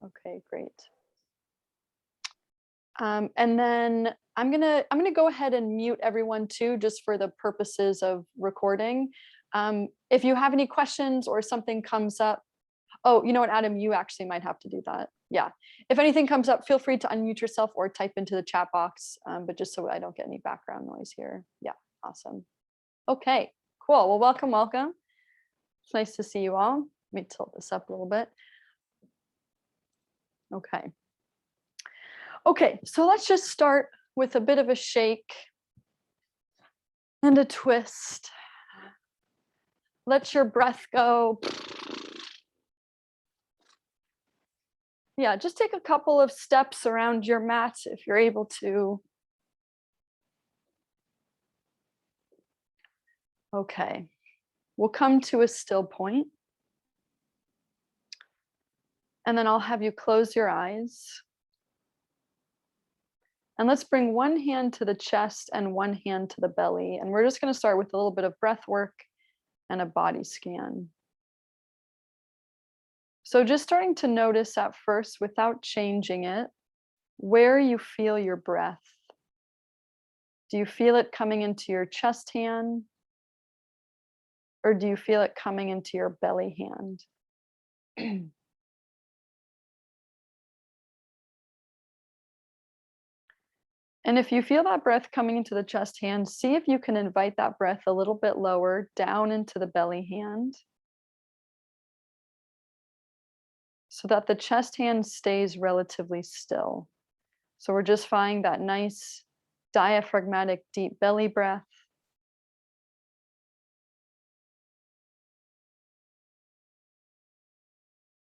Okay, great. And then I'm gonna go ahead and mute everyone too, just for the purposes of recording. If you have any questions or something comes up, oh, you know what, Adam, you actually might have to do that. Yeah. If anything comes up, feel free to unmute yourself or type into the chat box, but just so I don't get any background noise here. Yeah, awesome. Okay, cool. Well, welcome, welcome. It's nice to see you all. Let me tilt this up a little bit. Okay. Okay, so let's just start with a bit of a shake and a twist. Let your breath go. Yeah, just take a couple of steps around your mat if you're able to. Okay, we'll come to a still point. And then I'll have you close your eyes. And let's bring one hand to the chest and one hand to the belly. And we're just going to start with a little bit of breath work and a body scan. So just starting to notice at first, without changing it, where you feel your breath. Do you feel it coming into your chest hand? Or do you feel it coming into your belly hand? And if you feel that breath coming into the chest hand, see if you can invite that breath a little bit lower down into the belly hand so that the chest hand stays relatively still. So we're just finding that nice diaphragmatic deep belly breath.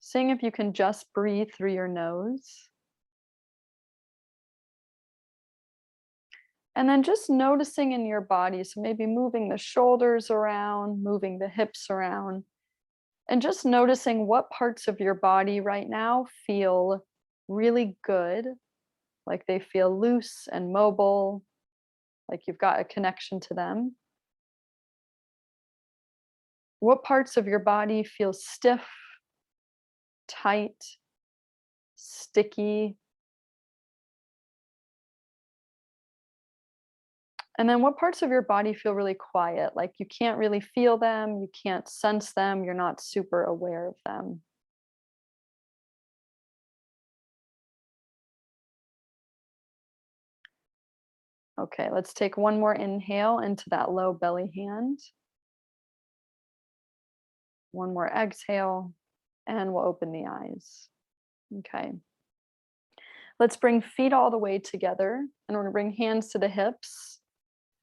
Seeing if you can just breathe through your nose. And then just noticing in your body, so maybe moving the shoulders around, moving the hips around, and just noticing what parts of your body right now feel really good, like they feel loose and mobile, like you've got a connection to them. What parts of your body feel stiff, tight, sticky? And then what parts of your body feel really quiet, like you can't really feel them, you can't sense them, you're not super aware of them? Okay, let's take one more inhale into that low belly hand. One more exhale, and we'll open the eyes. Okay. Let's bring feet all the way together, and we're gonna bring hands to the hips.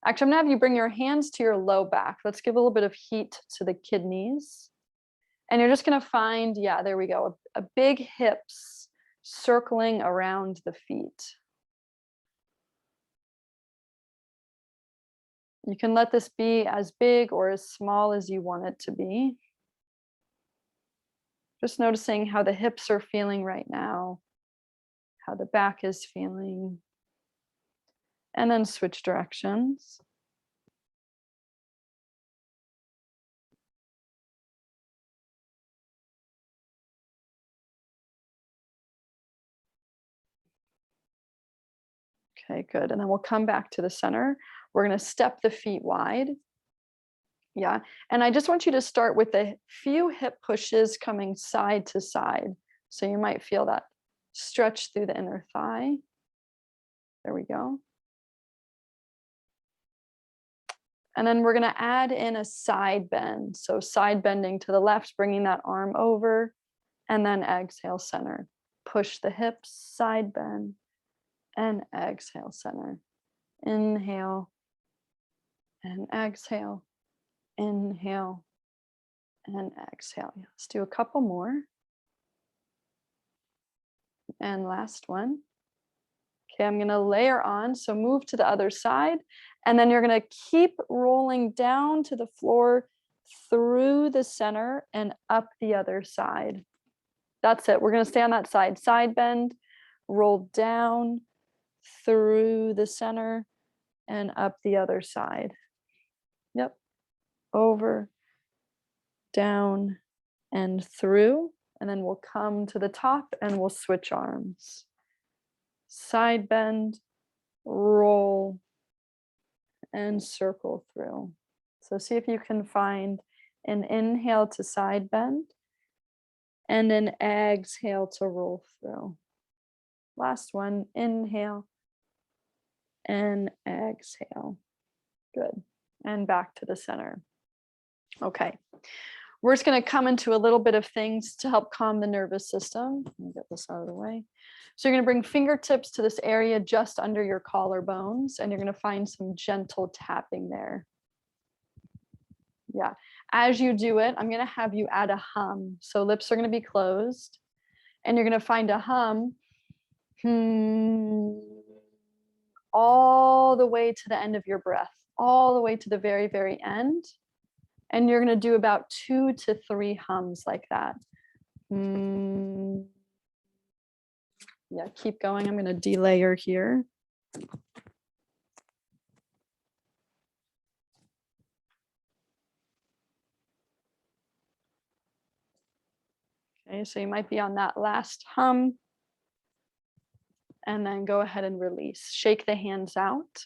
Actually, I'm gonna have you bring your hands to your low back. Let's give a little bit of heat to the kidneys. And you're just gonna find, yeah, there we go, a big hips circling around the feet. You can let this be as big or as small as you want it to be. Just noticing how the hips are feeling right now, how the back is feeling. And then switch directions. Okay, good. And then we'll come back to the center. We're going to step the feet wide. Yeah. And I just want you to start with a few hip pushes coming side to side. So you might feel that stretch through the inner thigh. There we go. And then we're going to add in a side bend. So side bending to the left, bringing that arm over, and then exhale center. Push the hips, side bend, and exhale center. Inhale and exhale. Inhale and exhale. Yeah, let's do a couple more. And last one. Okay, I'm going to layer on. So move to the other side. And then you're going to keep rolling down to the floor through the center and up the other side. That's it. We're going to stay on that side. Side bend, roll down through the center and up the other side. Yep. Over, down, and through. And then we'll come to the top and we'll switch arms. Side bend, roll, and circle through. So see if you can find an inhale to side bend and an exhale to roll through. Last one, inhale and exhale. Good. And back to the center. Okay. We're just going to come into a little bit of things to help calm the nervous system. Let me get this out of the way. So you're going to bring fingertips to this area just under your collarbones, and you're going to find some gentle tapping there. Yeah. As you do it, I'm going to have you add a hum. So lips are going to be closed, and you're going to find a hum all the way to the end of your breath, all the way to the very, very end. And you're going to do about 2 to 3 hums like that. Yeah, keep going. I'm going to delayer here. Okay, so you might be on that last hum. And then go ahead and release. Shake the hands out.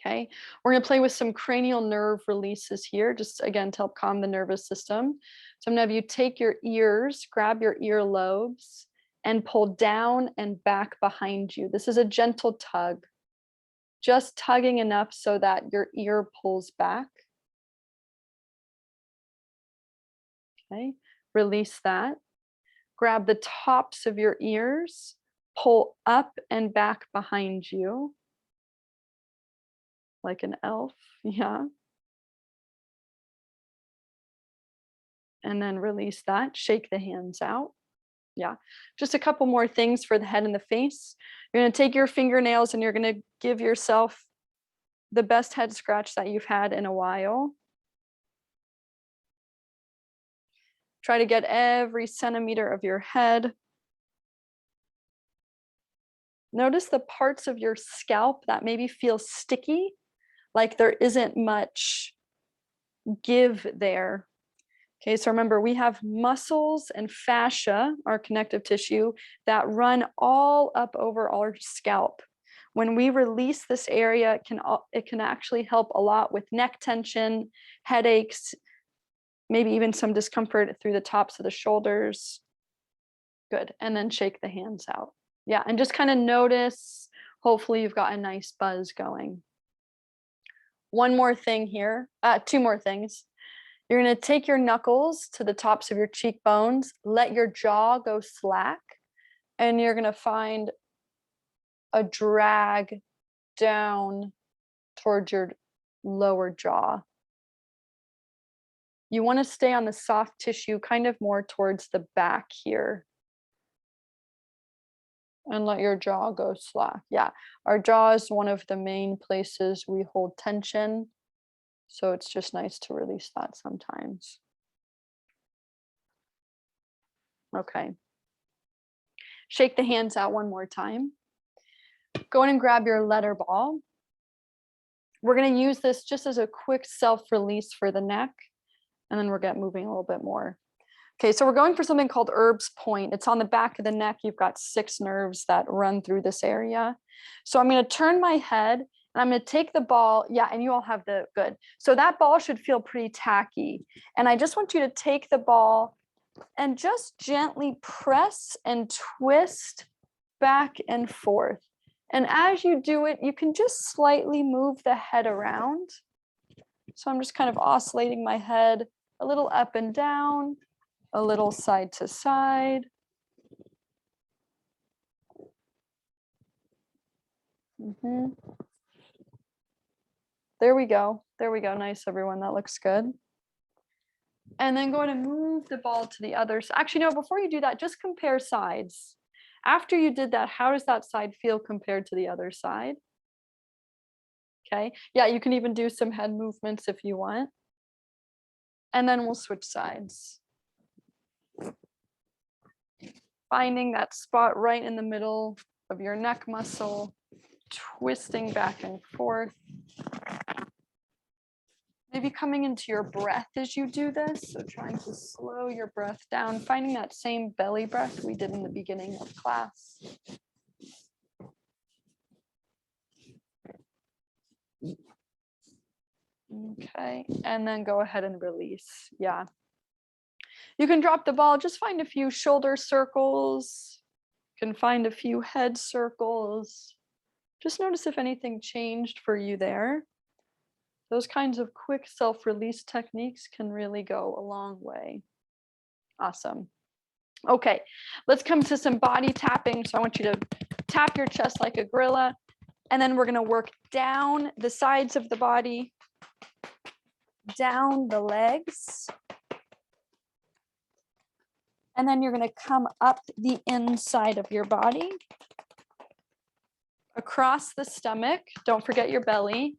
Okay, we're going to play with some cranial nerve releases here, just again to help calm the nervous system. So I'm going to have you take your ears, grab your earlobes, and pull down and back behind you. This is a gentle tug, just tugging enough so that your ear pulls back. Okay, release that. Grab the tops of your ears, pull up and back behind you. Like an elf, yeah. And then release that, shake the hands out. Yeah, just a couple more things for the head and the face. You're gonna take your fingernails and you're gonna give yourself the best head scratch that you've had in a while. Try to get every centimeter of your head. Notice the parts of your scalp that maybe feel sticky, like there isn't much give there. Okay, so remember, we have muscles and fascia, our connective tissue, that run all up over our scalp. When we release this area, it can actually help a lot with neck tension, headaches, maybe even some discomfort through the tops of the shoulders. Good, and then shake the hands out. Yeah, and just kind of notice, hopefully you've got a nice buzz going. One more thing here, 2 more things. You're going to take your knuckles to the tops of your cheekbones, let your jaw go slack, and you're going to find a drag down towards your lower jaw. You want to stay on the soft tissue, kind of more towards the back here. And let your jaw go slack. Yeah, our jaw is one of the main places we hold tension. So it's just nice to release that sometimes. Okay. Shake the hands out one more time. Go in and grab your Letterball. We're going to use this just as a quick self-release for the neck, and then we'll get moving a little bit more. Okay, so we're going for something called Herb's Point. It's on the back of the neck. You've got 6 nerves that run through this area. So I'm going to turn my head and I'm going to take the ball. Yeah, and you all have the good. So that ball should feel pretty tacky. And I just want you to take the ball and just gently press and twist back and forth. And as you do it, you can just slightly move the head around. So I'm just kind of oscillating my head a little up and down, a little side to side. There we go. There we go. Nice, everyone. That looks good. And then go ahead and move the ball to the other side. Actually, no, before you do that, just compare sides. After you did that, how does that side feel compared to the other side? Okay. Yeah, you can even do some head movements if you want. And then we'll switch sides. Finding that spot right in the middle of your neck muscle, twisting back and forth. Maybe coming into your breath as you do this. So trying to slow your breath down, finding that same belly breath we did in the beginning of class. Okay, and then go ahead and release. Yeah. You can drop the ball, just find a few shoulder circles. You can find a few head circles. Just notice if anything changed for you there. Those kinds of quick self-release techniques can really go a long way. Awesome. Okay, let's come to some body tapping. So I want you to tap your chest like a gorilla, and then we're going to work down the sides of the body, down the legs, and then you're going to come up the inside of your body, across the stomach, don't forget your belly,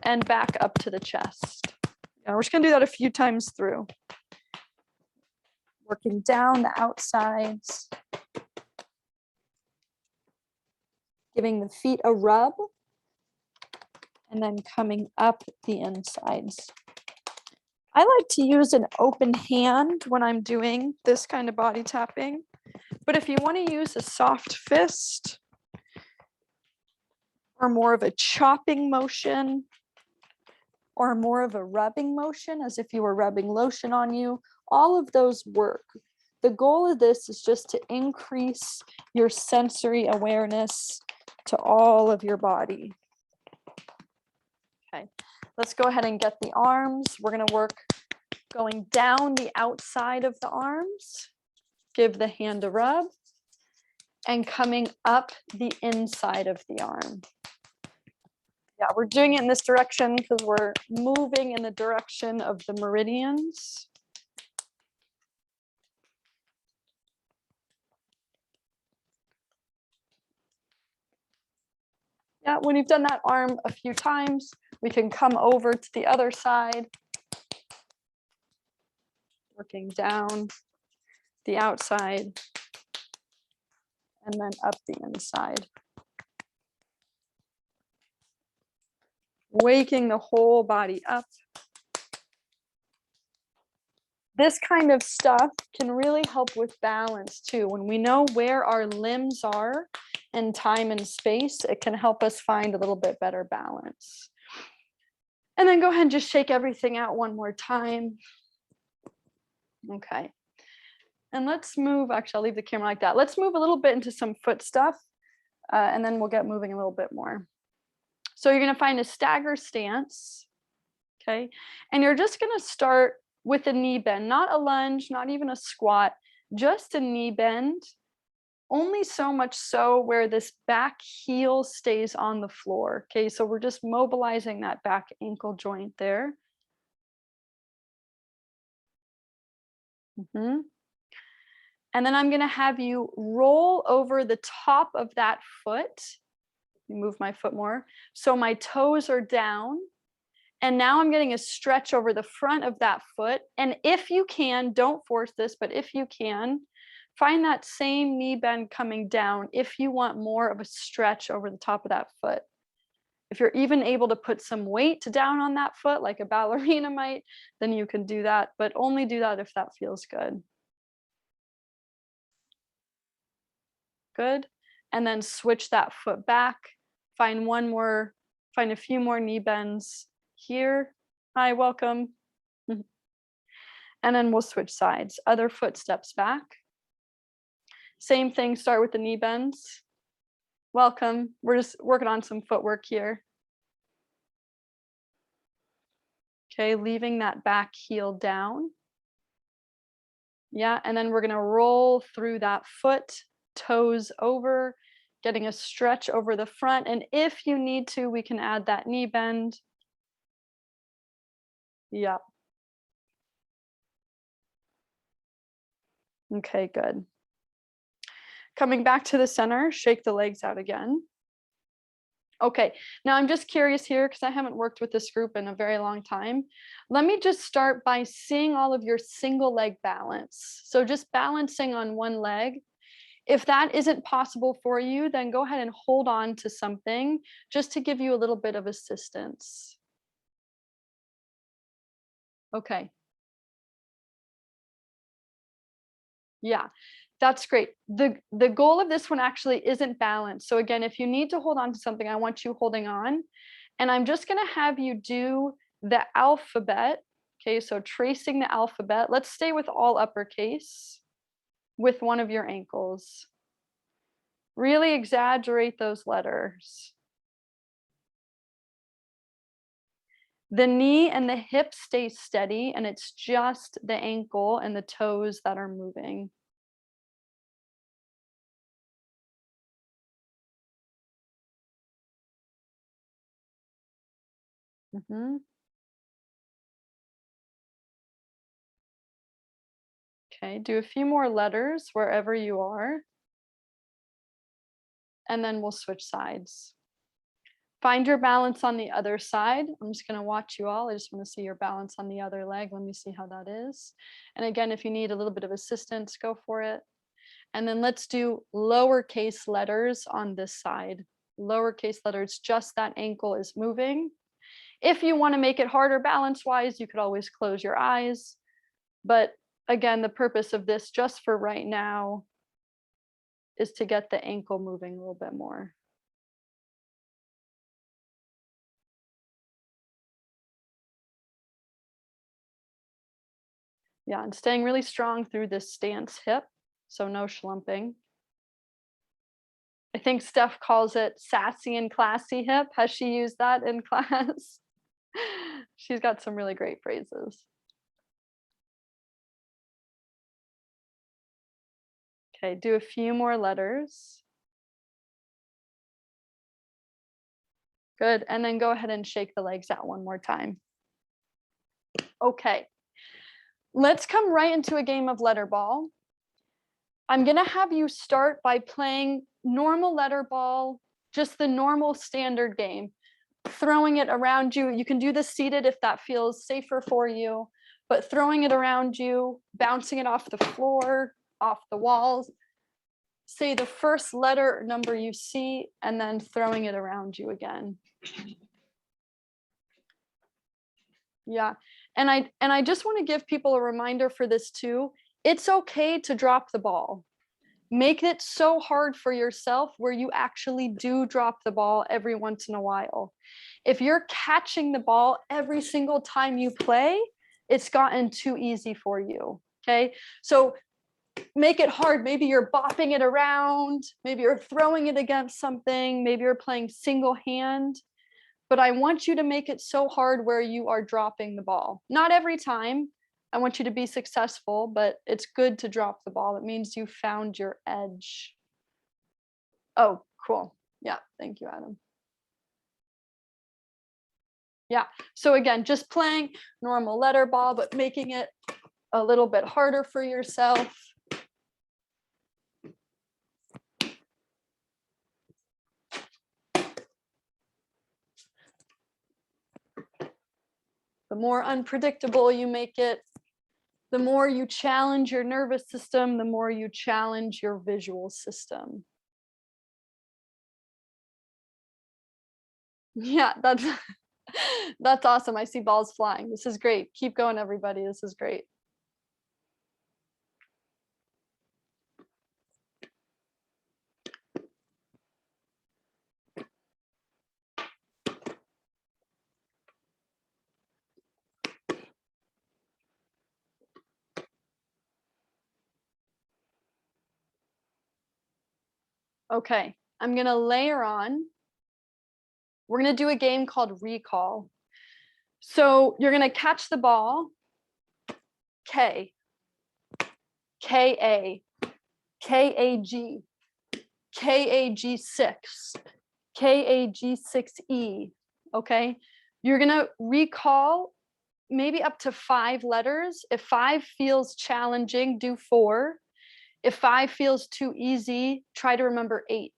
and back up to the chest. Yeah, we're just going to do that a few times through. Working down the outsides, giving the feet a rub, and then coming up the insides. I like to use an open hand when I'm doing this kind of body tapping, but if you want to use a soft fist or more of a chopping motion or more of a rubbing motion, as if you were rubbing lotion on you, all of those work. The goal of this is just to increase your sensory awareness to all of your body. Okay, let's go ahead and get the arms. We're going to work going down the outside of the arms. Give the hand a rub, and coming up the inside of the arm. Yeah, we're doing it in this direction because we're moving in the direction of the meridians. Yeah, when you've done that arm a few times, we can come over to the other side, working down the outside and then up the inside. Waking the whole body up. This kind of stuff can really help with balance too. When we know where our limbs are in time and space, it can help us find a little bit better balance. And then go ahead and just shake everything out one more time. Okay. And let's move, actually, I'll leave the camera like that. Let's move a little bit into some foot stuff, and then we'll get moving a little bit more. So you're going to find a stagger stance, okay? And you're just going to start with a knee bend, not a lunge, not even a squat, just a knee bend, only so much so where this back heel stays on the floor, okay? So we're just mobilizing that back ankle joint there. And then I'm going to have you roll over the top of that foot. Move my foot more. So my toes are down. And now I'm getting a stretch over the front of that foot. And if you can, don't force this, but if you can, find that same knee bend coming down if you want more of a stretch over the top of that foot. If you're even able to put some weight down on that foot, like a ballerina might, then you can do that, but only do that if that feels good. Good. And then switch that foot back. Find a few more knee bends here. Hi, welcome. And then we'll switch sides. Other foot steps back. Same thing, start with the knee bends. Welcome. We're just working on some footwork here. Okay, leaving that back heel down. Yeah, and then we're gonna roll through that foot, toes over, getting a stretch over the front. And if you need to, we can add that knee bend. Yeah. Okay, good. Coming back to the center, shake the legs out again. Okay, now I'm just curious here because I haven't worked with this group in a very long time. Let me just start by seeing all of your single leg balance. So just balancing on one leg. If that isn't possible for you, then go ahead and hold on to something just to give you a little bit of assistance. Okay. Yeah, that's great. The goal of this one actually isn't balance. So again, if you need to hold on to something, I want you holding on. And I'm just gonna have you do the alphabet. Okay, so tracing the alphabet. Let's stay with all uppercase with one of your ankles. Really exaggerate those letters. The knee and the hip stay steady, and it's just the ankle and the toes that are moving. Mhm. Okay, do a few more letters wherever you are, and then we'll switch sides. Find your balance on the other side. I'm just gonna watch you all. I just wanna see your balance on the other leg. Let me see how that is. And again, if you need a little bit of assistance, go for it. And then let's do lowercase letters on this side. Lowercase letters, just that ankle is moving. If you wanna make it harder balance-wise, you could always close your eyes. But again, the purpose of this, just for right now, is to get the ankle moving a little bit more. Yeah, and staying really strong through this stance hip, so no schlumping. I think Steph calls it sassy and classy hip. Has she used that in class? She's got some really great phrases. Okay, do a few more letters. Good, and then go ahead and shake the legs out one more time. Okay, let's come right into a game of letterball. I'm gonna have you start by playing normal letterball, just the normal standard game. Throwing it around you. You can do this seated if that feels safer for you, but throwing it around you, bouncing it off the floor, off the walls. Say the first letter or number you see, and then throwing it around you again. Yeah. And I just want to give people a reminder for this too. It's okay to drop the ball. Make it so hard for yourself where you actually do drop the ball every once in a while. If you're catching the ball every single time you play, it's gotten too easy for you. Okay. So make it hard. Maybe you're bopping it around, maybe you're throwing it against something, maybe you're playing single hand. But I want you to make it so hard where you are dropping the ball. Not every time. I want you to be successful, but it's good to drop the ball. It means you found your edge. Oh, cool. Yeah, thank you, Adam. Yeah, so again, just playing normal letter ball, but making it a little bit harder for yourself. The more unpredictable you make it, the more you challenge your nervous system, the more you challenge your visual system. Yeah, that's awesome. I see balls flying. This is great. Keep going, everybody. This is great. Okay, I'm gonna layer on. We're gonna do a game called recall. So you're gonna catch the ball, K, K-A, K-A-G, K-A-G-6, K-A-G-6-E, okay? You're gonna recall maybe up to 5 letters. If 5 feels challenging, do 4. If 5 feels too easy, try to remember 8.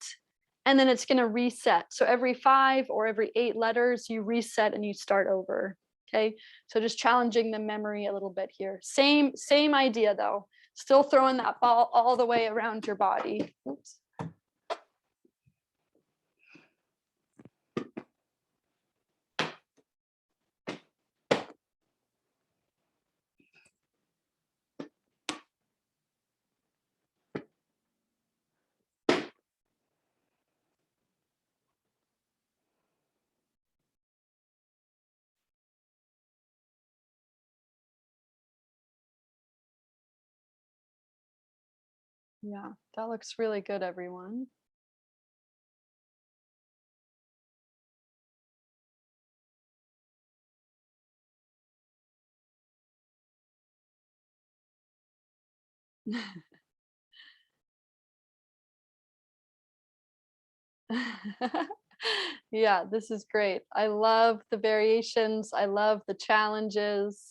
And then it's gonna reset. So every 5 or every 8 letters, you reset and you start over. Okay. So just challenging the memory a little bit here. Same idea though. Still throwing that ball all the way around your body. Oops. Yeah, that looks really good, everyone. Yeah, this is great. I love the variations. I love the challenges.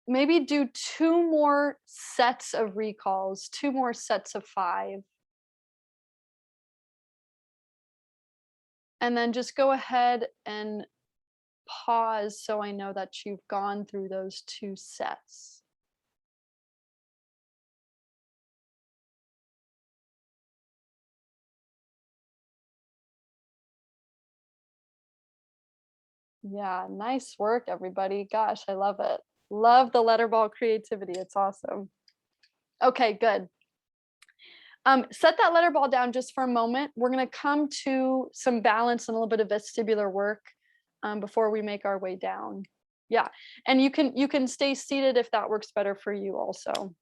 Maybe do two more sets of recalls, two more sets of 5. And then just go ahead and pause so I know that you've gone through those 2 sets. Yeah, nice work, everybody. Gosh, I love it. Love the letterball creativity. It's awesome. Okay, good. Set that letterball down just for a moment. We're going to come to some balance and a little bit of vestibular work before we make our way down. Yeah, and you can stay seated if that works better for you also.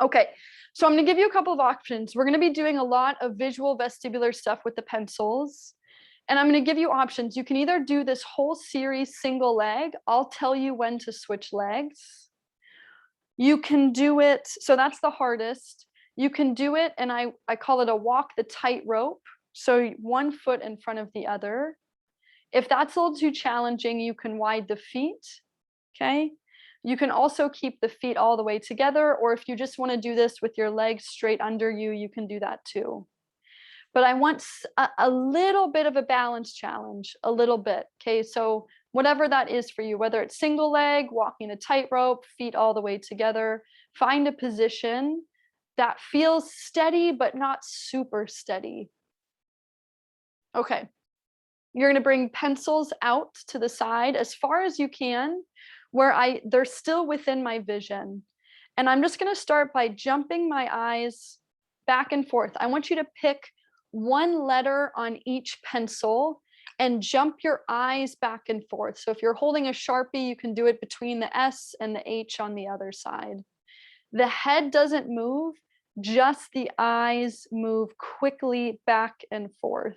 Okay, so I'm going to give you a couple of options. We're going to be doing a lot of visual vestibular stuff with the pencils. And I'm going to give you options. You can either do this whole series single leg. I'll tell you when to switch legs. You can do it, so that's the hardest. You can do it, and I call it a walk the tightrope. So one foot in front of the other. If that's a little too challenging, you can wide the feet. Okay. You can also keep the feet all the way together, or if you just want to do this with your legs straight under you, you can do that too. But I want a little bit of a balance challenge, a little bit. Okay. So whatever that is for you, whether it's single leg, walking a tightrope, feet all the way together, find a position that feels steady, but not super steady. Okay. You're going to bring pencils out to the side as far as you can, where they're still within my vision. And I'm just going to start by jumping my eyes back and forth. I want you to pick one letter on each pencil and jump your eyes back and forth. So if you're holding a Sharpie, you can do it between the S and the H on the other side. The head doesn't move, just the eyes move quickly back and forth.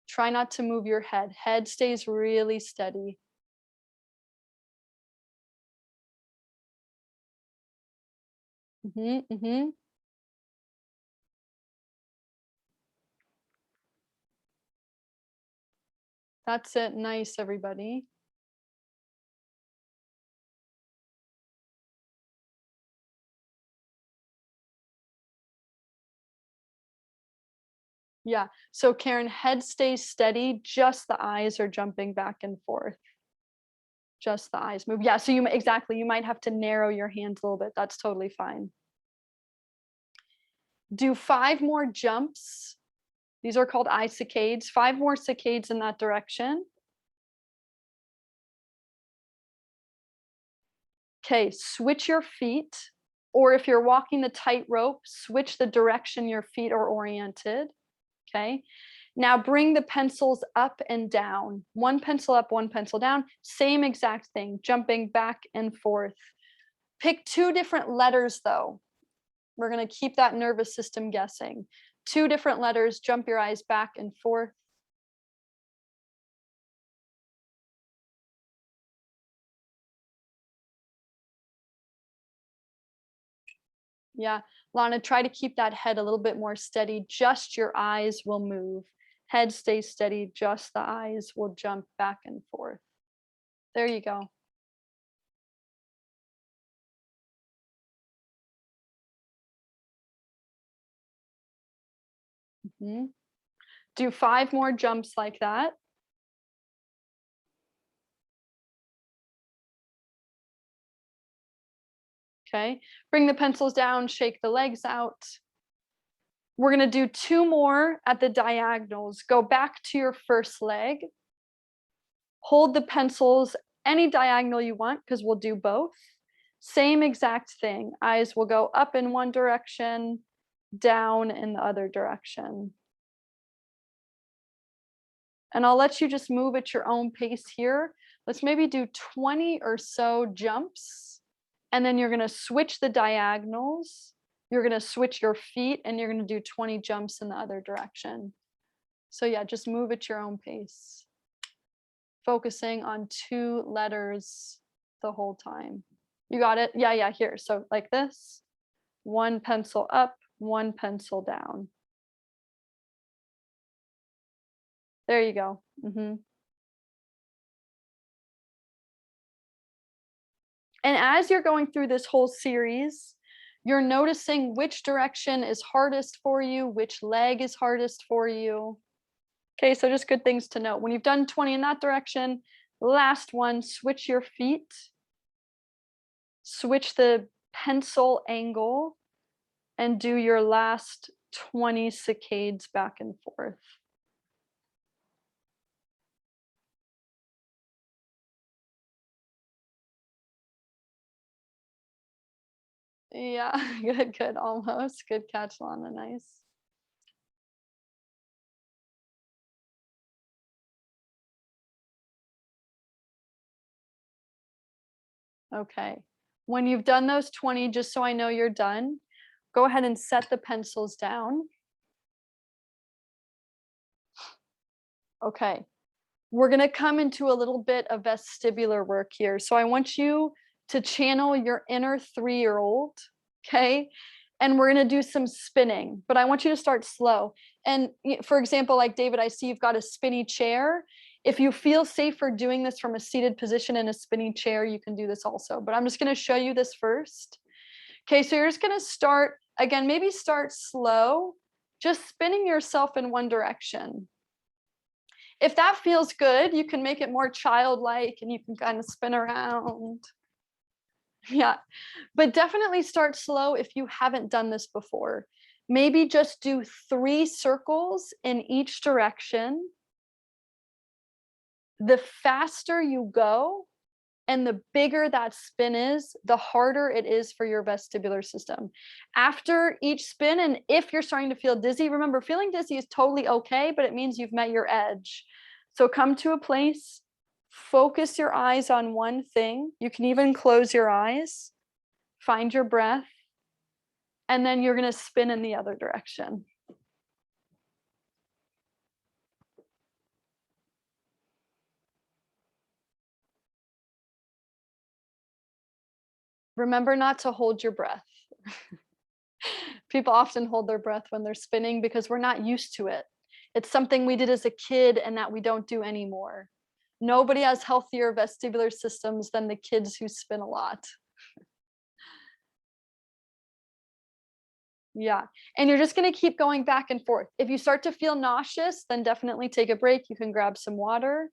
Try not to move your head. Head stays really steady. Mhm, mhm. That's it. Nice, everybody. Yeah. So Karen, head stays steady, just the eyes are jumping back and forth. Just the eyes move. Yeah, so exactly, you might have to narrow your hands a little bit. That's totally fine. Do 5 more jumps. These are called eye saccades. 5 more saccades in that direction. Okay, switch your feet, or if you're walking the tightrope, switch the direction your feet are oriented. Okay. Now bring the pencils up and down. One pencil up, one pencil down. Same exact thing, jumping back and forth. Pick 2 different letters though. We're going to keep that nervous system guessing. 2 different letters, jump your eyes back and forth. Yeah, Lana, try to keep that head a little bit more steady. Just your eyes will move. Head stays steady, just the eyes will jump back and forth. There you go. Mhm. Do 5 more jumps like that. Okay. Bring the pencils down, shake the legs out. We're going to do 2 more at the diagonals. Go back to your first leg. Hold the pencils any diagonal you want because we'll do both. Same exact thing. Eyes will go up in one direction, down in the other direction. And I'll let you just move at your own pace here. Let's maybe do 20 or so jumps And then you're going to switch the diagonals. You're going to switch your feet and you're going to do 20 jumps in the other direction. So yeah, just move at your own pace. Focusing on 2 letters the whole time. You got it? Yeah, here. So like this. 1 pencil up, 1 pencil down. There you go. And as you're going through this whole series, you're noticing which direction is hardest for you, which leg is hardest for you. Okay, so just good things to know. When you've done 20 in that direction, last one, switch your feet, switch the pencil angle, and do your last 20 saccades back and forth. Yeah, good, almost. Good catch, Lana, nice. Okay. When you've done those 20, just so I know you're done, go ahead and set the pencils down. Okay. We're going to come into a little bit of vestibular work here. So I want you to channel your inner 3-year-old, okay? And we're going to do some spinning, but I want you to start slow. And for example, like David, I see you've got a spinny chair. If you feel safer doing this from a seated position in a spinning chair, you can do this also. But I'm just going to show you this first. Okay, so you're just going to start, again, maybe start slow, just spinning yourself in one direction. If that feels good, you can make it more childlike and you can kind of spin around. Yeah, but definitely start slow if you haven't done this before. Maybe just do 3 circles in each direction. The faster you go and the bigger that spin is, the harder it is for your vestibular system. After each spin, and if you're starting to feel dizzy, remember, feeling dizzy is totally okay, but it means you've met your edge. So come to a place, focus your eyes on one thing. You can even close your eyes, find your breath, and then you're going to spin in the other direction. Remember not to hold your breath. People often hold their breath when they're spinning because we're not used to it. It's something we did as a kid and that we don't do anymore. Nobody has healthier vestibular systems than the kids who spin a lot. Yeah, and you're just going to keep going back and forth. If you start to feel nauseous, then definitely take a break. You can grab some water,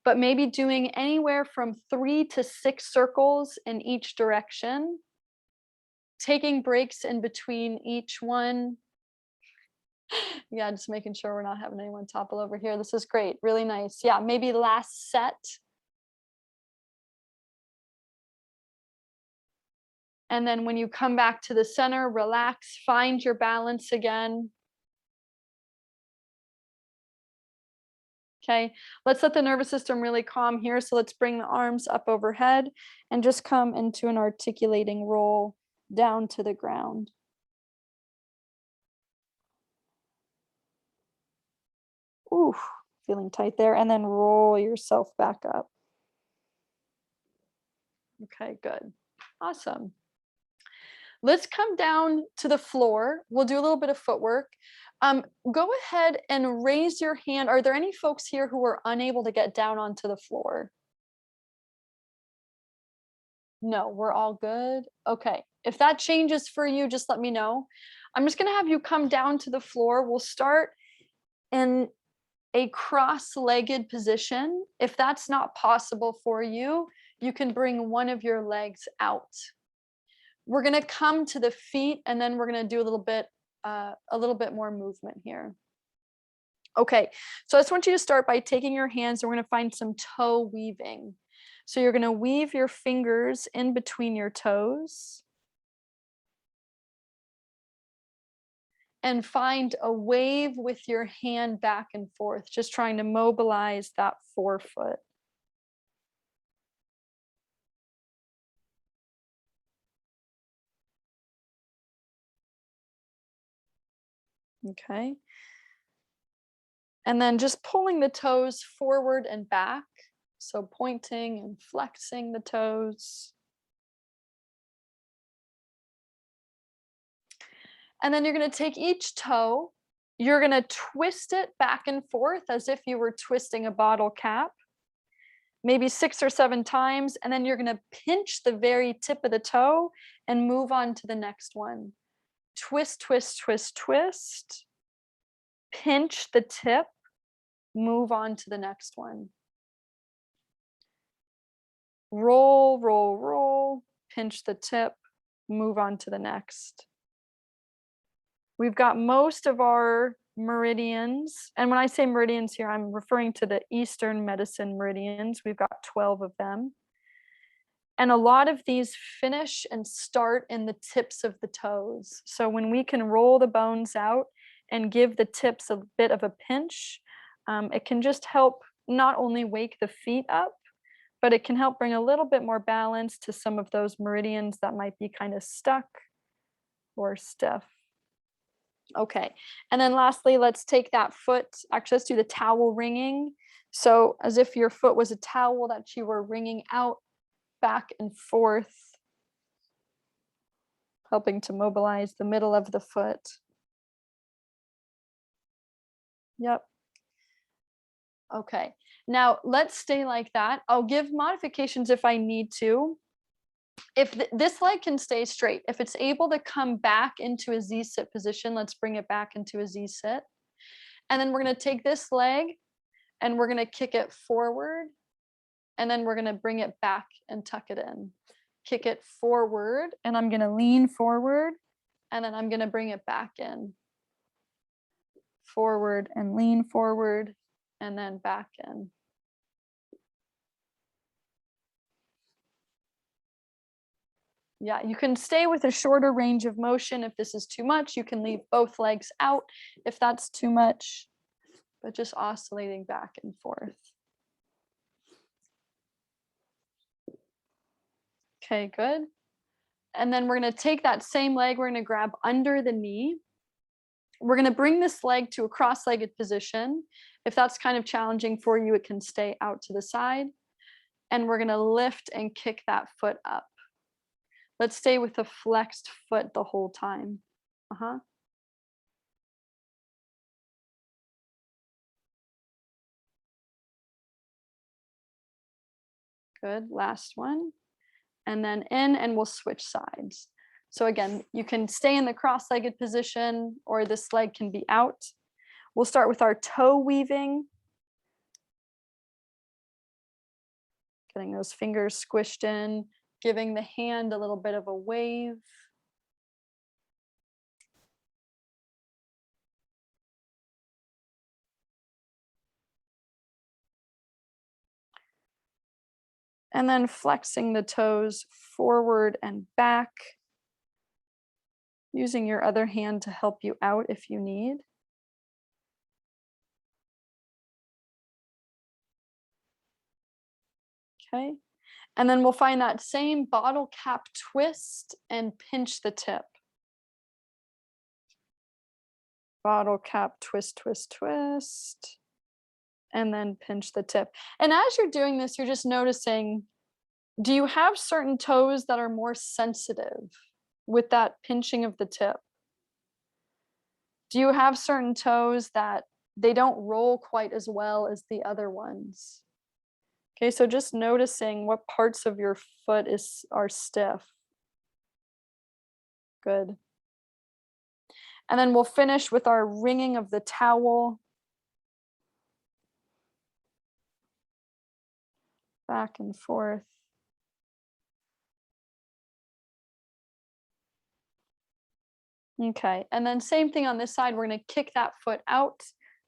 but maybe doing anywhere from 3 to 6 circles in each direction, taking breaks in between each one. Yeah, just making sure we're not having anyone topple over here. This is great, really nice. Yeah, maybe last set. And then when you come back to the center, relax, find your balance again. Okay, let's let the nervous system really calm here. So let's bring the arms up overhead and just come into an articulating roll down to the ground. Ooh, feeling tight there. And then roll yourself back up. Okay, good. Awesome. Let's come down to the floor. We'll do a little bit of footwork. Go ahead and raise your hand. Are there any folks here who are unable to get down onto the floor? No, we're all good. Okay. If that changes for you, just let me know. I'm just going to have you come down to the floor. We'll start in a cross-legged position. If that's not possible for you, you can bring one of your legs out. We're going to come to the feet and then we're going to do a little bit more movement here. Okay, so I just want you to start by taking your hands and we're going to find some toe weaving. So you're going to weave your fingers in between your toes and find a wave with your hand back and forth, just trying to mobilize that forefoot. Okay. And then just pulling the toes forward and back. So pointing and flexing the toes. And then you're going to take each toe, you're going to twist it back and forth as if you were twisting a bottle cap, maybe 6 or 7 times. And then you're going to pinch the very tip of the toe and move on to the next one. Twist, twist, twist, twist. Pinch the tip, move on to the next one. Roll, roll, roll, pinch the tip, move on to the next. We've got most of our meridians. And when I say meridians here, I'm referring to the Eastern medicine meridians. We've got 12 of them. And a lot of these finish and start in the tips of the toes. So when we can roll the bones out and give the tips a bit of a pinch, it can just help not only wake the feet up, but it can help bring a little bit more balance to some of those meridians that might be kind of stuck or stiff. Okay, and then lastly, let's take that foot, actually let's do the towel wringing. So as if your foot was a towel that you were wringing out, back and forth, helping to mobilize the middle of the foot. Yep. Okay, now let's stay like that. I'll give modifications if I need to. If this leg can stay straight, if it's able to come back into a Z sit position, let's bring it back into a Z sit. And then we're going to take this leg and we're going to kick it forward. And then we're going to bring it back and tuck it in. Kick it forward, and I'm going to lean forward, and then I'm going to bring it back in. Forward and lean forward, and then back in. Yeah, you can stay with a shorter range of motion. If this is too much, you can leave both legs out if that's too much, but just oscillating back and forth. Okay, good. And then we're going to take that same leg, we're going to grab under the knee. We're going to bring this leg to a cross-legged position. If that's kind of challenging for you, it can stay out to the side. And we're going to lift and kick that foot up. Let's stay with the flexed foot the whole time. Good, last one. And then in, and we'll switch sides. So again, you can stay in the cross-legged position, or this leg can be out. We'll start with our toe weaving. Getting those fingers squished in, giving the hand a little bit of a wave. And then flexing the toes forward and back, using your other hand to help you out if you need. Okay, and then we'll find that same bottle cap twist and pinch the tip. Bottle cap, twist, twist, twist, and then pinch the tip. And as you're doing this, you're just noticing, do you have certain toes that are more sensitive with that pinching of the tip? Do you have certain toes that they don't roll quite as well as the other ones? Okay, so just noticing what parts of your foot are stiff. Good. And then we'll finish with our wringing of the towel. Back and forth. Okay, and then same thing on this side, we're going to kick that foot out,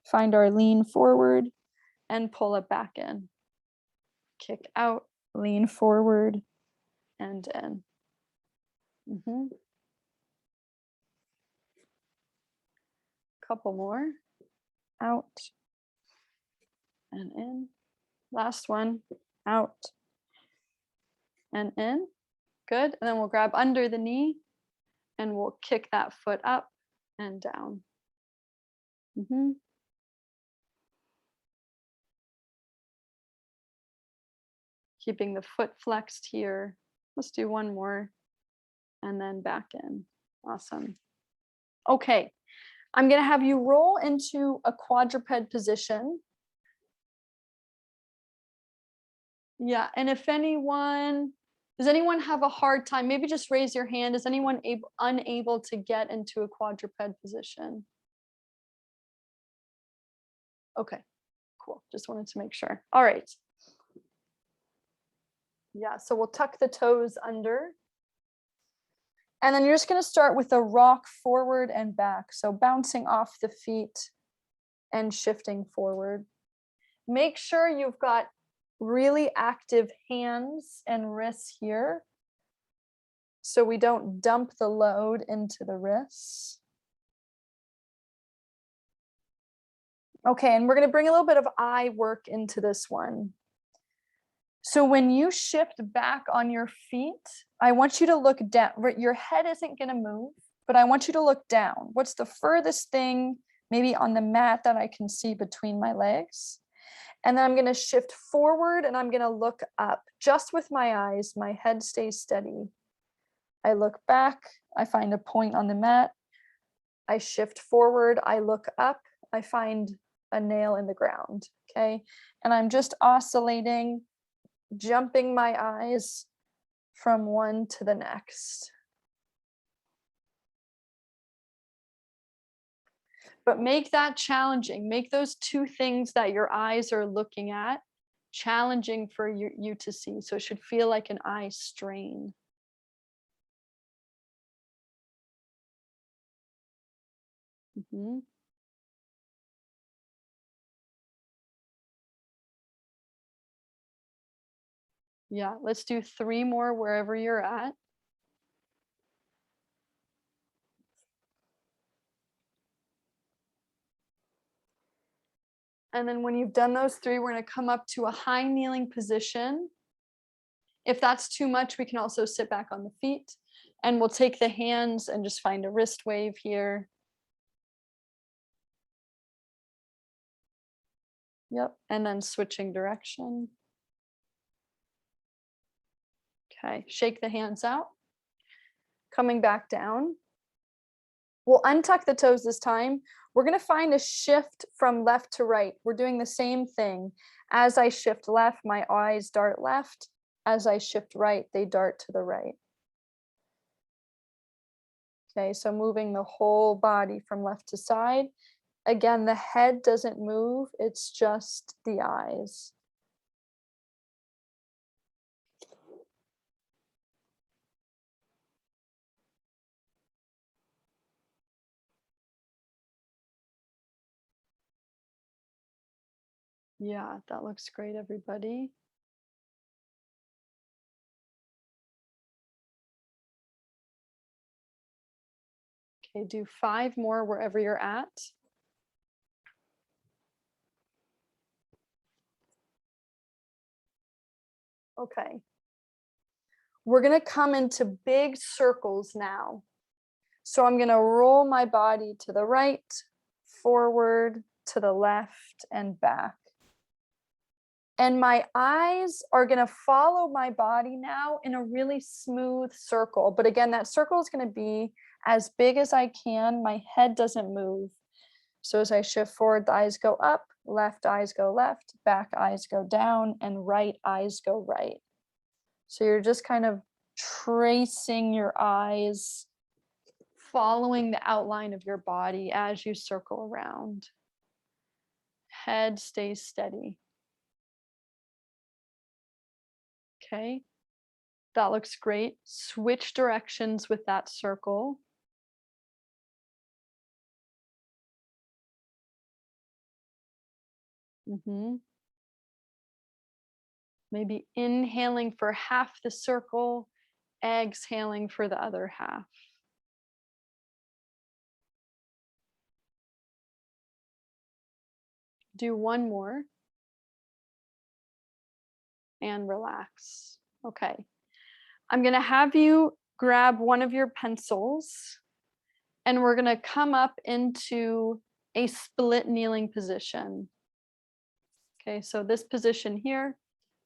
find our lean forward, and pull it back in. Kick out, lean forward, and in. Couple more. Out and in. Last one. Out and in. Good. And then we'll grab under the knee and we'll kick that foot up and down. Mhm. Keeping the foot flexed here. Let's do one more and then back in. Awesome. Okay. I'm going to have you roll into a quadruped position. Yeah. And if does anyone have a hard time? Maybe just raise your hand. Is anyone unable to get into a quadruped position? Okay, cool. Just wanted to make sure. All right. Yeah. So we'll tuck the toes under. And then you're just going to start with a rock forward and back. So bouncing off the feet and shifting forward. Make sure you've got really active hands and wrists here, so we don't dump the load into the wrists. Okay, and we're going to bring a little bit of eye work into this one. So when you shift back on your feet, I want you to look down. Your head isn't going to move, but I want you to look down. What's the furthest thing maybe on the mat that I can see between my legs? And then I'm going to shift forward and I'm going to look up just with my eyes. My head stays steady. I look back. I find a point on the mat. I shift forward. I look up. I find a nail in the ground. Okay. And I'm just oscillating, jumping my eyes from one to the next. But make that challenging. Make those two things that your eyes are looking at challenging for you to see. So it should feel like an eye strain. Mm-hmm. Yeah, let's do 3 more wherever you're at. And then when you've done those 3, we're going to come up to a high kneeling position. If that's too much, we can also sit back on the feet, and we'll take the hands and just find a wrist wave here. Yep, and then switching direction. Okay, shake the hands out. Coming back down. We'll untuck the toes this time. We're going to find a shift from left to right. We're doing the same thing. As I shift left, my eyes dart left. As I shift right, they dart to the right. Okay, so moving the whole body from left to side. Again, the head doesn't move, it's just the eyes. Yeah, that looks great, everybody. Okay, do 5 more wherever you're at. Okay. We're going to come into big circles now. So I'm going to roll my body to the right, forward, to the left, and back. And my eyes are going to follow my body now in a really smooth circle. But again, that circle is going to be as big as I can. My head doesn't move. So as I shift forward, the eyes go up, left eyes go left, back eyes go down, and right eyes go right. So you're just kind of tracing your eyes, following the outline of your body as you circle around. Head stays steady. Okay, that looks great. Switch directions with that circle. Maybe inhaling for half the circle, exhaling for the other half. Do 1 more. And relax. Okay. I'm going to have you grab one of your pencils, and we're going to come up into a split kneeling position. Okay, so this position here,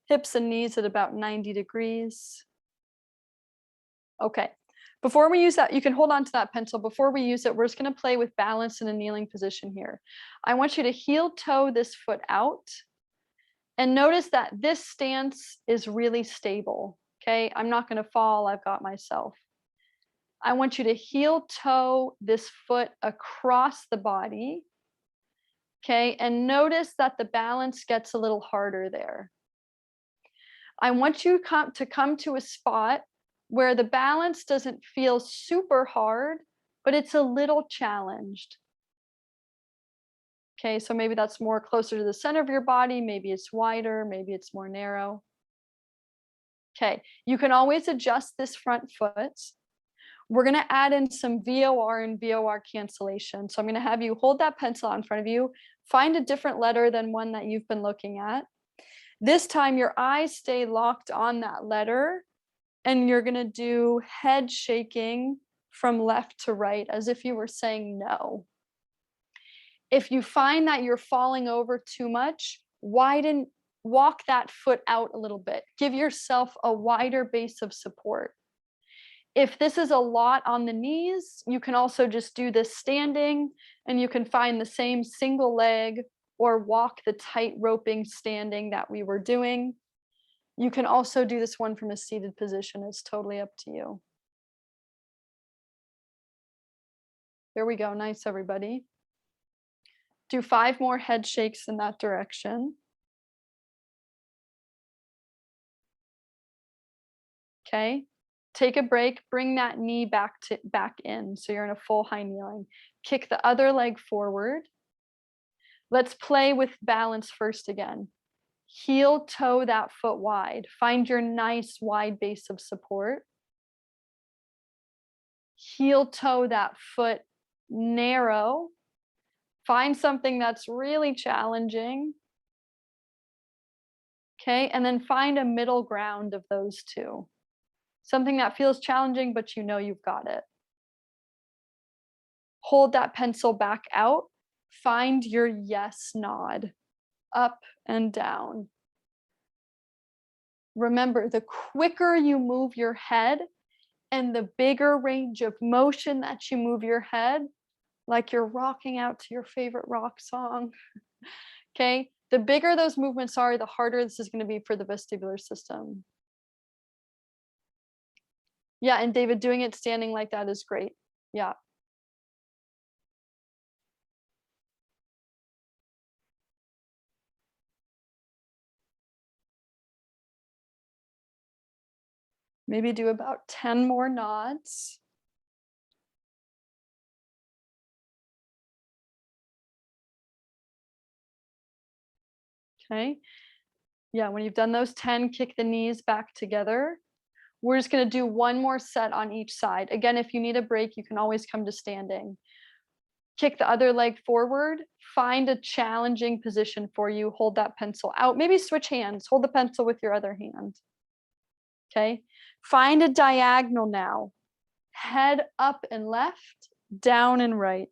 hips and knees at about 90 degrees. Okay, before we use that, you can hold on to that pencil. Before we use it, we're just gonna play with balance in a kneeling position here. I want you to heel toe this foot out and notice that this stance is really stable. Okay, I'm not gonna fall, I've got myself. I want you to heel toe this foot across the body. Okay, and notice that the balance gets a little harder there. I want you to come to a spot where the balance doesn't feel super hard, but it's a little challenged. Okay, so maybe that's more closer to the center of your body, maybe it's wider, maybe it's more narrow. Okay, you can always adjust this front foot. We're gonna add in some VOR and VOR cancellation. So I'm gonna have you hold that pencil out in front of you, find a different letter than one that you've been looking at. This time your eyes stay locked on that letter and you're gonna do head shaking from left to right as if you were saying no. If you find that you're falling over too much, walk that foot out a little bit. Give yourself a wider base of support. If this is a lot on the knees, you can also just do this standing and you can find the same single leg or walk the tight roping standing that we were doing. You can also do this one from a seated position. It's totally up to you. There we go. Nice, everybody. Do 5 more head shakes in that direction. Okay. Take a break, bring that knee back in. So you're in a full high kneeling. Kick the other leg forward. Let's play with balance first again. Heel toe that foot wide. Find your nice wide base of support. Heel toe that foot narrow. Find something that's really challenging. Okay, and then find a middle ground of those two. Something that feels challenging, but you know you've got it. Hold that pencil back out. Find your yes nod, up and down. Remember, the quicker you move your head and the bigger range of motion that you move your head, like you're rocking out to your favorite rock song, okay? The bigger those movements are, the harder this is going to be for the vestibular system. Yeah, and David, doing it standing like that is great. Yeah. Maybe do about 10 more nods. Okay. Yeah, when you've done those 10, kick the knees back together. We're just going to do one more set on each side. Again, if you need a break, you can always come to standing. Kick the other leg forward. Find a challenging position for you. Hold that pencil out. Maybe switch hands. Hold the pencil with your other hand. Okay. Find a diagonal now. Head up and left, down and right.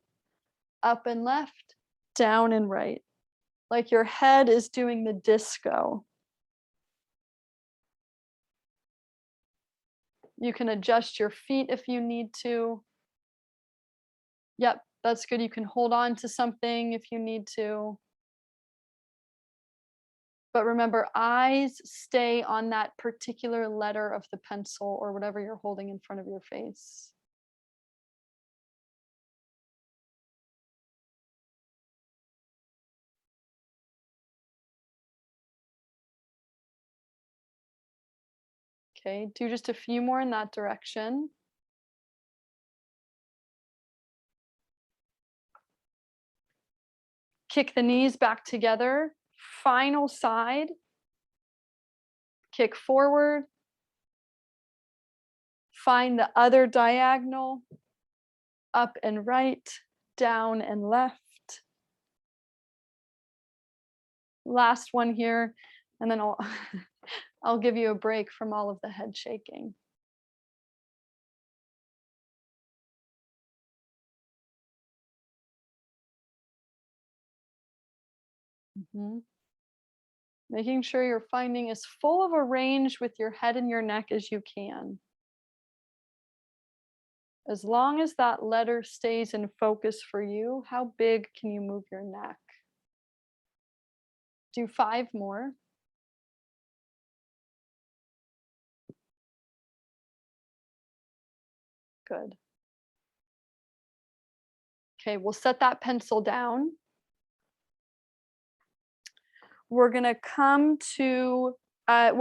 Up and left, down and right. Like your head is doing the disco. You can adjust your feet if you need to. Yep, that's good. You can hold on to something if you need to. But remember, eyes stay on that particular letter of the pencil or whatever you're holding in front of your face. Okay, do just a few more in that direction. Kick the knees back together. Final side. Kick forward. Find the other diagonal. Up and right, down and left. Last one here, and then I'll I'll give you a break from all of the head shaking. Mhm. Making sure you're finding as full of a range with your head and your neck as you can. As long as that letter stays in focus for you, how big can you move your neck? Do 5 more. Good. Okay, we'll set that pencil down. We're gonna come to a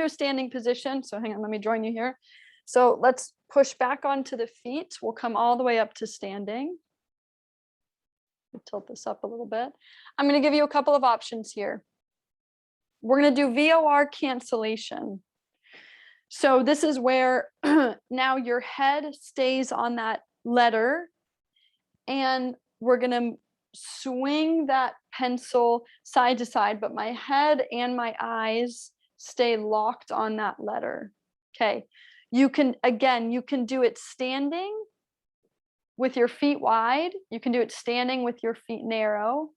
standing position. So hang on, let me join you here. So let's push back onto the feet. We'll come all the way up to standing. We'll tilt this up a little bit. I'm gonna give you a couple of options here. We're gonna do VOR cancellation. So this is where now your head stays on that letter, and we're gonna swing that pencil side to side, but my head and my eyes stay locked on that letter. Okay. You can, again, you can do it standing with your feet wide. You can do it standing with your feet narrow.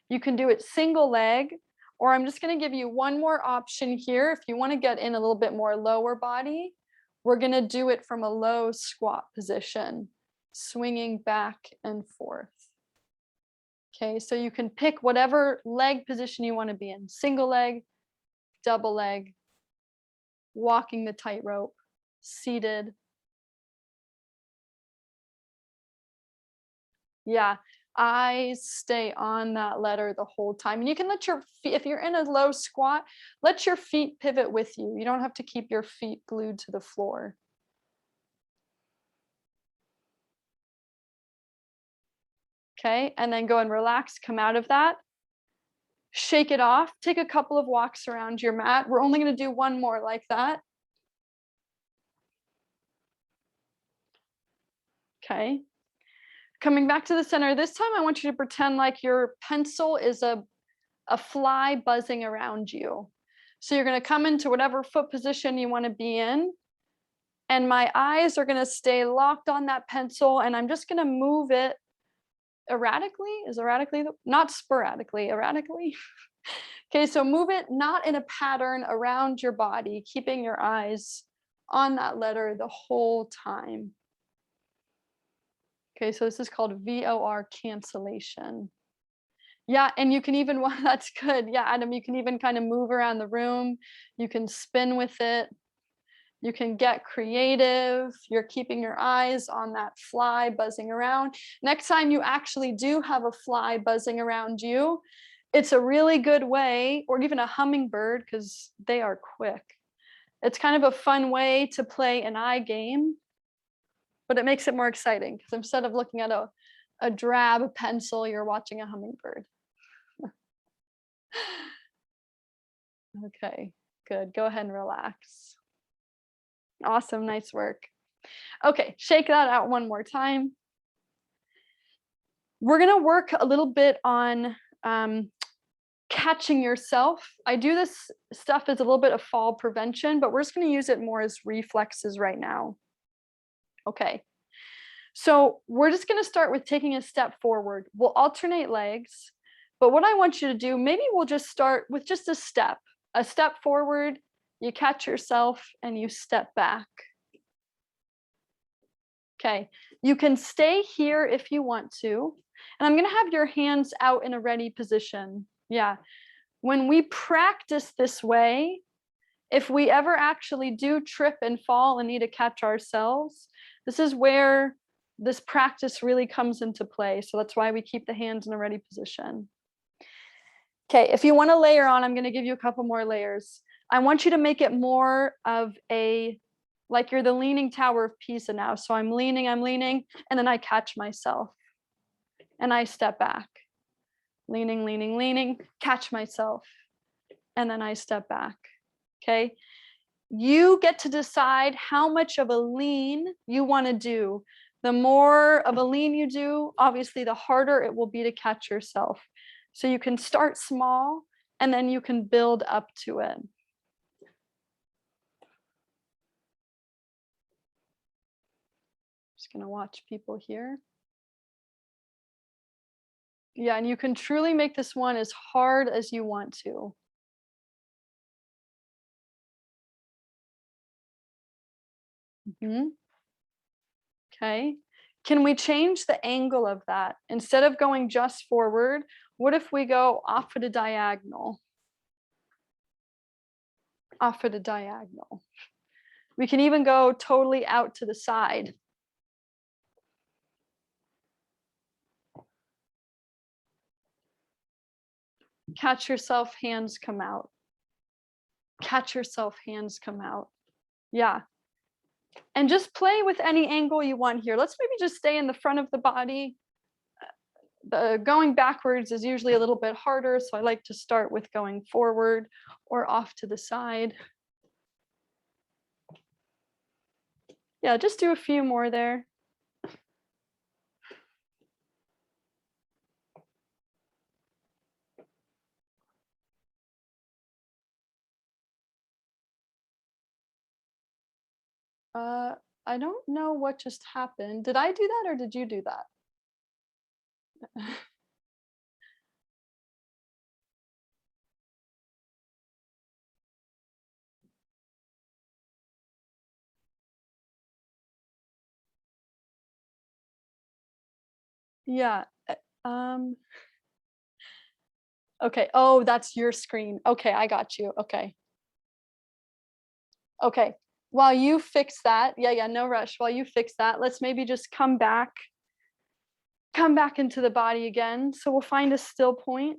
You can do it single leg, or I'm just going to give you one more option here. If you want to get in a little bit more lower body, we're going to do it from a low squat position, swinging back and forth. Okay, so you can pick whatever leg position you want to be in, single leg, double leg, walking the tightrope, seated. Yeah, eyes stay on that letter the whole time. And you can let your feet, if you're in a low squat, let your feet pivot with you. You don't have to keep your feet glued to the floor. Okay, and then go and relax, come out of that. Shake it off. Take a couple of walks around your mat. We're only going to do one more like that. Okay. Coming back to the center. This time I want you to pretend like your pencil is a fly buzzing around you. So you're going to come into whatever foot position you want to be in. And my eyes are going to stay locked on that pencil, and I'm just going to move it erratically. Is erratically, not sporadically, erratically. Okay, so move it not in a pattern around your body, keeping your eyes on that letter the whole time. Okay, so this is called VOR cancellation. Yeah, and you can even, well, that's good. Yeah, Adam, you can even kind of move around the room. You can spin with it. You can get creative. You're keeping your eyes on that fly buzzing around. Next time you actually do have a fly buzzing around you, it's a really good way, or even a hummingbird, because they are quick. It's kind of a fun way to play an eye game, but it makes it more exciting because instead of looking at a drab pencil, you're watching a hummingbird. Okay, good. Go ahead and relax. Awesome, nice work. Okay, shake that out one more time. We're gonna work a little bit on catching yourself. I do this stuff as a little bit of fall prevention, but we're just gonna use it more as reflexes right now. Okay, so we're just gonna start with taking a step forward. We'll alternate legs, but what I want you to do, maybe we'll just start with just a step forward, you catch yourself and you step back. Okay, you can stay here if you want to. And I'm gonna have your hands out in a ready position. Yeah, when we practice this way, if we ever actually do trip and fall and need to catch ourselves, this is where this practice really comes into play. So that's why we keep the hands in a ready position. Okay, if you want to layer on, I'm going to give you a couple more layers. I want you to make it more of like you're the leaning tower of Pisa now. So I'm leaning, and then I catch myself and I step back. Leaning, leaning, leaning, catch myself, and then I step back. Okay. You get to decide how much of a lean you want to do. The more of a lean you do, obviously, the harder it will be to catch yourself. So you can start small and then you can build up to it. Just going to watch people here. Yeah, and you can truly make this one as hard as you want to. Mhm. Okay. Can we change the angle of that? Instead of going just forward, what if we go off at a diagonal? Off at a diagonal. We can even go totally out to the side. Catch yourself, hands come out. Catch yourself, hands come out. Yeah. And just play with any angle you want here. Let's maybe just stay in the front of the body. The going backwards is usually a little bit harder, so I like to start with going forward or off to the side. Yeah, just do a few more there. I don't know what just happened. Did I do that or did you do that? Yeah. Okay. Oh, that's your screen. Okay, I got you. Okay. Okay. While you fix that, yeah, no rush. While you fix that, let's maybe just come back into the body again. So we'll find a still point.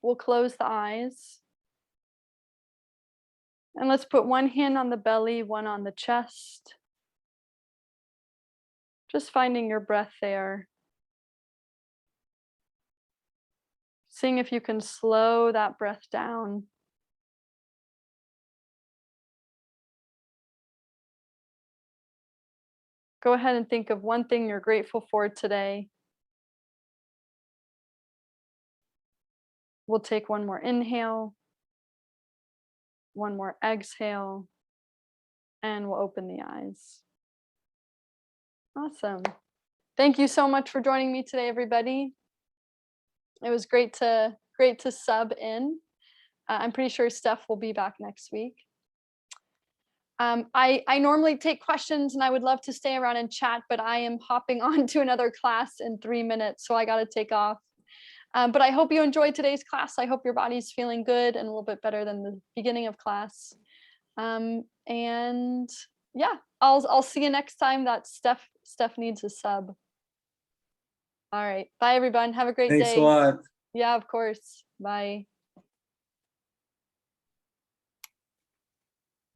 We'll close the eyes. And let's put one hand on the belly, one on the chest. Just finding your breath there. Seeing if you can slow that breath down. Go ahead and think of one thing you're grateful for today. We'll take one more inhale, one more exhale, and we'll open the eyes. Awesome. Thank you so much for joining me today, everybody. It was great to sub in. I'm pretty sure Steph will be back next week. I normally take questions and I would love to stay around and chat, but I am hopping on to another class in 3 minutes, so I got to take off. But I hope you enjoyed today's class. I hope your body's feeling good and a little bit better than the beginning of class. And yeah, I'll see you next time that Steph needs a sub. All right. Bye everyone. Have a great day. Thanks a lot. Yeah, of course. Bye.